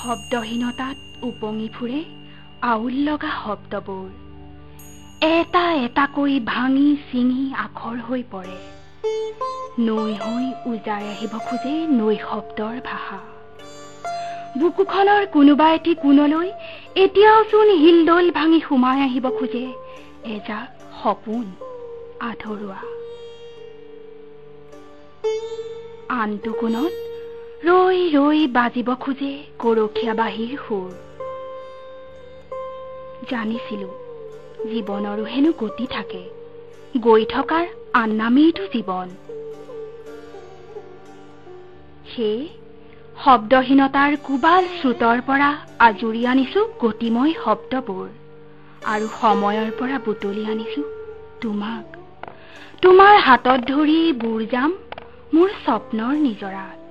শব্দহীনতাত উপঙি ফুৰে আউল লগা শব্দবোৰ এটা এটাকৈ ভাঙি ছিঙি আখৰ হৈ পৰে নৈ হৈ উজাই আহিব খোজে নৈ শব্দৰ ভাষা বুকুখনৰ কোনোবা এটি কোণলৈ এতিয়াও চোন হিলদোল ভাঙি সোমাই আহিব খোজে এজাক সপোন আধৰুৱা আনটো কোণত ৰৈ ৰৈ বাজিব খোজে গৰখীয়া বাঁহীৰ সুৰ জানিছিলো জীৱনৰো হেনো গতি থাকে গৈ থকাৰ আন নামেইটো জীৱন সেই শব্দহীনতাৰ কুবাল শ্ৰুতৰ পৰা আজুৰি আনিছো গতিময় শব্দবোৰ আৰু সময়ৰ পৰা বুটলি আনিছো তোমাক তোমাৰ হাতত ধৰি বুৰ যাম মোৰ স্বপ্নৰ নিজৰাত